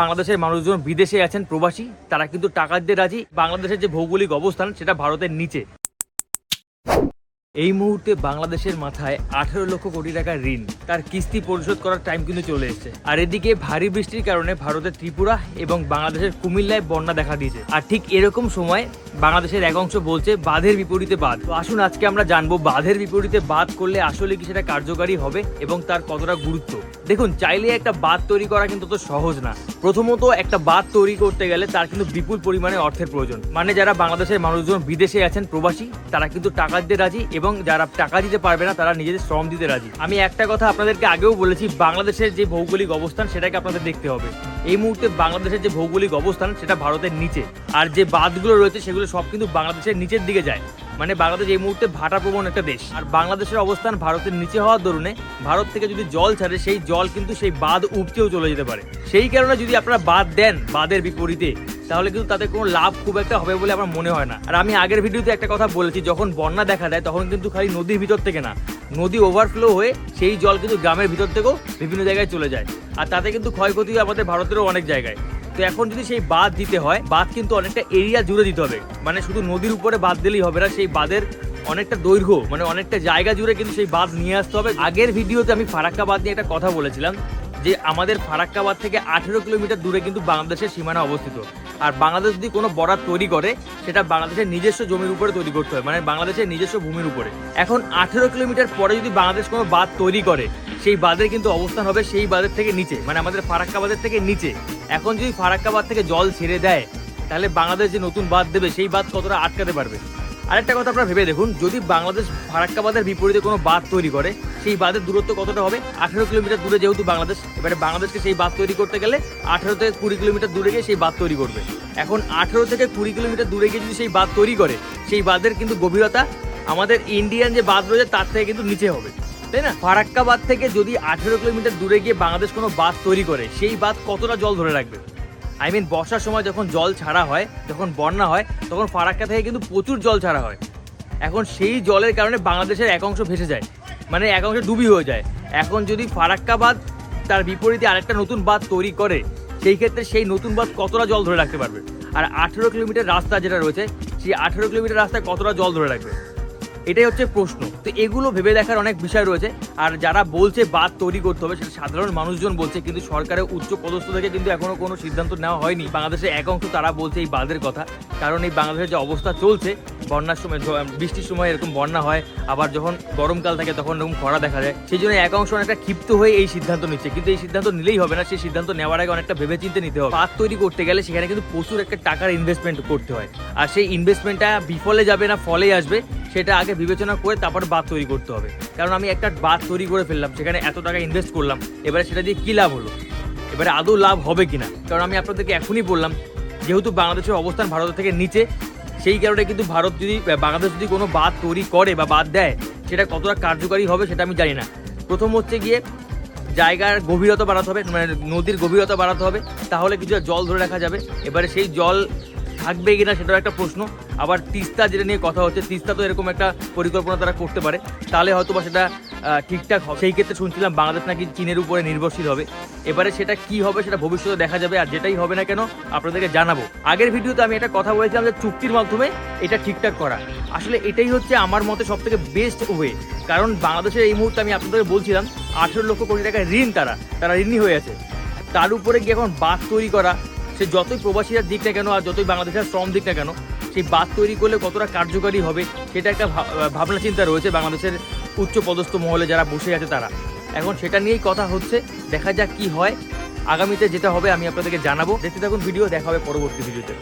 বাংলাদেশের মানুষজন বিদেশে আছেন প্রবাসী, তারা কিন্তু টাকা দিতে রাজি। বাংলাদেশের যে ভৌগোলিক অবস্থান সেটা ভারতের নিচে। এই মুহূর্তে বাংলাদেশের মাথায় 18 লক্ষ কোটি টাকার ঋণ, তার কিস্তি পরিশোধ করার টাইম কিন্তু চলে এসেছে। আর এদিকে ভারী বৃষ্টির কারণে ভারতের ত্রিপুরা এবং বাংলাদেশের কুমিল্লায় বন্যা দেখা দিয়েছে। আর ঠিক এরকম সময় বাংলাদেশের এক অংশ বলছে বাঁধের বিপরীতে বাঁধ। তো আসুন আজকে আমরা জানবো বাঁধের বিপরীতে বাঁধ করলে আসলে কি সেটা কার্যকারী হবে এবং তার কতটা গুরুত্ব। দেখুন, চাইলে একটা বাঁধ তৈরি করা কিন্তু তো সহজ না। প্রথমত একটা বাঁধ তৈরি করতে গেলে তার কিন্তু বিপুল পরিমাণে অর্থের প্রয়োজন। মানে যারা বাংলাদেশের মানুষজন বিদেশে আছেন প্রবাসী, তারা কিন্তু টাকা দিতে রাজি, এবং যারা টাকা দিতে পারবে না তারা নিজেদের শ্রম দিতে রাজি। আমি একটা কথা আপনাদেরকে আগেও বলেছি, বাংলাদেশের যে ভৌগোলিক অবস্থান সেটাকে আপনাদের দেখতে হবে। এই মুহূর্তে বাংলাদেশের যে ভৌগোলিক অবস্থান সেটা ভারতের নিচে, আর যে বাঁধগুলো রয়েছে সেগুলো সব কিন্তু বাংলাদেশের নিচের দিকে যায়। মানে বাংলাদেশ এই মুহূর্তে ভাটাপ্রবণ একটা দেশ, আর বাংলাদেশের অবস্থান ভারতের নিচে হওয়ার দরুনে ভারত থেকে যদি জল ছাড়ে সেই জল কিন্তু সেই বাঁধ উপচেও চলে যেতে পারে। সেই কারণে যদি আপনারা বাঁধ দেন বাঁধের বিপরীতে, তাহলে কিন্তু তাদের কোনো লাভ খুব একটা হবে বলে আমার মনে হয় না। আর আমি আগের ভিডিওতে একটা কথা বলেছি, যখন বন্যা দেখা দেয় তখন কিন্তু খালি নদীর ভিতর থেকে না, নদী ওভারফ্লো হয়ে সেই জল কিন্তু গ্রামের ভিতর থেকেও বিভিন্ন জায়গায় চলে যায়, আর তাতে কিন্তু ক্ষয়ক্ষতি হয় আমাদের ভারতেরও অনেক জায়গায়। তো এখন যদি সেই বাঁধ দিতে হয়, বাঁধ কিন্তু অনেকটা এরিয়া জুড়ে দিতে হবে। মানে শুধু নদীর উপরে বাঁধ দিলেই হবে না, সেই বাঁধের অনেকটা দৈর্ঘ্য, মানে অনেকটা জায়গা জুড়ে কিন্তু সেই বাঁধ নিয়ে আসতে হবে। আগের ভিডিওতে আমি ফারাক্কা বাঁধ নিয়ে একটা কথা বলেছিলাম যে আমাদের ফারাক্কা বাঁধ থেকে 18 কিলোমিটার দূরে কিন্তু বাংলাদেশের সীমানা অবস্থিত। আর বাংলাদেশ যদি কোনো বর্ডার তৈরি করে, সেটা বাংলাদেশের নিজস্ব জমির উপরে তৈরি করতে হয়, মানে বাংলাদেশের নিজস্ব ভূমির উপরে। এখন 18 কিলোমিটার পরে যদি বাংলাদেশ কোনো বাঁধ তৈরি করে, সেই বাঁধের কিন্তু অবস্থান হবে সেই বাঁধের থেকে নিচে, মানে আমাদের ফারাক্কা বাঁধের থেকে নিচে। এখন যদি ফারাক্কা বাঁধ থেকে জল ছেড়ে দেয়, তাহলে বাংলাদেশ যে নতুন বাঁধ দেবে সেই বাঁধ কতটা আটকাতে পারবে। আরেকটা কথা আপনারা ভেবে দেখুন, যদি বাংলাদেশ ফারাক্কা বাঁধের বিপরীতে কোনো বাঁধ তৈরি করে, সেই বাঁধের দূরত্ব কতটা হবে? 18 কিলোমিটার দূরে যেহেতু বাংলাদেশ, এবারে বাংলাদেশকে সেই বাঁধ তৈরি করতে গেলে 18 থেকে 20 কিলোমিটার দূরে গিয়ে সেই বাঁধ তৈরি করবে। এখন 18 থেকে 20 কিলোমিটার দূরে গিয়ে যদি সেই বাঁধ তৈরি করে, সেই বাঁধের কিন্তু গভীরতা আমাদের ইন্ডিয়ান যে বাঁধ রয়েছে তার থেকে কিন্তু নিচে হবে, তাই না? ফারাক্কা বাঁধ থেকে যদি 18 কিলোমিটার দূরে গিয়ে বাংলাদেশ কোনো বাঁধ তৈরি করে, সেই বাঁধ কতটা জল ধরে রাখবে? বর্ষার সময় যখন জল ছাড়া হয়, যখন বন্যা হয়, তখন ফারাক্কা থেকে কিন্তু প্রচুর জল ছাড়া হয়। এখন সেই জলের কারণে বাংলাদেশের এক অংশ ভেসে যায়, মানে এক অংশ ডুবি হয়ে যায়। এখন যদি ফারাক্কা বাঁধ তার বিপরীতে আরেকটা নতুন বাঁধ তৈরি করে, সেই ক্ষেত্রে সেই নতুন বাঁধ কতটা জল ধরে রাখতে পারবে? আর 18 কিলোমিটার রাস্তা যেটা রয়েছে, সেই 18 কিলোমিটার রাস্তায় কতটা জল ধরে রাখবে? এটাই হচ্ছে প্রশ্ন। তো এগুলো ভেবে দেখার অনেক বিষয় রয়েছে। আর যারা বলছে বাঁধ তৈরি করতে হবে, সেটা সাধারণ মানুষজন বলছে, কিন্তু সরকারের উচ্চ পদস্থ থেকে কিন্তু এখনো কোনো সিদ্ধান্ত নেওয়া হয়নি। বাংলাদেশের এক অংশ তারা বলছে এই বাঁধের কথা, কারণ এই বাংলাদেশের যে অবস্থা চলছে, বন্যার সময় বৃষ্টির সময় এরকম বন্যা হয়, আবার যখন গরমকাল থাকে তখন এরকম খরা দেখা যায়। সেই জন্য এক অংশ অনেকটা ক্ষিপ্ত হয়ে এই সিদ্ধান্ত নিচ্ছে, কিন্তু এই সিদ্ধান্ত নিলেই হবে না, সেই সিদ্ধান্ত নেওয়ার আগে অনেকটা ভেবেচিন্তে নিতে হবে। বাঁধ তৈরি করতে গেলে সেখানে কিন্তু প্রচুর একটা টাকার ইনভেস্টমেন্ট করতে হয়, আর সেই ইনভেস্টমেন্টটা বিফলে যাবে না ফলেই আসবে, সেটা আগে বিবেচনা করে তারপর বাঁধ তৈরি করতে হবে। কারণ আমি একটা বাঁধ তৈরি করে ফেললাম, সেখানে এত টাকা ইনভেস্ট করলাম, এবারে সেটা দিয়ে কী লাভ হলো? এবারে আদৌ লাভ হবে কিনা? কারণ আমি আপনাদেরকে এখনই বললাম, যেহেতু বাংলাদেশের অবস্থান ভারতের থেকে নিচে, সেই কারণে কিন্তু বাংলাদেশ যদি কোনো বাঁধ তৈরি করে বা বাঁধ দেয়, সেটা কতটা কার্যকারী হবে সেটা আমি জানি না। প্রথম হচ্ছে গিয়ে জায়গার গভীরতা বাড়াতে হবে, মানে নদীর গভীরতা বাড়াতে হবে, তাহলে কিছু জল ধরে রাখা যাবে। এবারে সেই জল থাকবে কিনা সেটাও একটা প্রশ্ন। আবার তিস্তা যেটা নিয়ে কথা হচ্ছে, তিস্তা তো এরকম একটা পরিকল্পনা তারা করতে পারে, তাহলে হয়তো বা সেটা ঠিকঠাক হবে। সেই ক্ষেত্রে শুনছিলাম বাংলাদেশ নাকি চীনের উপরে নির্ভরশীল হবে। এবারে সেটা কি হবে সেটা ভবিষ্যতে দেখা যাবে, আর যেটাই হবে না কেন আপনাদেরকে জানাবো। আগের ভিডিওতে আমি একটা কথা বলেছিলাম যে চুক্তির মাধ্যমে এটা ঠিকঠাক করা। আসলে এটাই হচ্ছে আমার মতে সব থেকে বেস্ট ওয়ে, কারণ বাংলাদেশের এই মুহূর্তে আমি আপনাদেরকে বলছিলাম 18 লক্ষ কোটি টাকা ঋণ, তারা ঋণী হয়ে আছে। তার উপরে গিয়ে এখন বাঁধ তৈরি করা, সে যতই প্রবাসীরা দিক না কেন আর যতই বাংলাদেশের শ্রম দিক না কেন, সেই বাঁধ তৈরি করলে কতটা কার্যকারী হবে সেটা একটা ভাবনা চিন্তা রয়েছে বাংলাদেশের উচ্চ পদস্থ মহলে যারা বসে আছে তারা। এখন সেটা নিয়েই কথা হচ্ছে, দেখা যাক কি হয়। আগামীতে যেটা হবে আমি আপনাদেরকে জানাবো। দেখতে থাকুন ভিডিও, দেখা হবে পরবর্তী ভিডিওতে।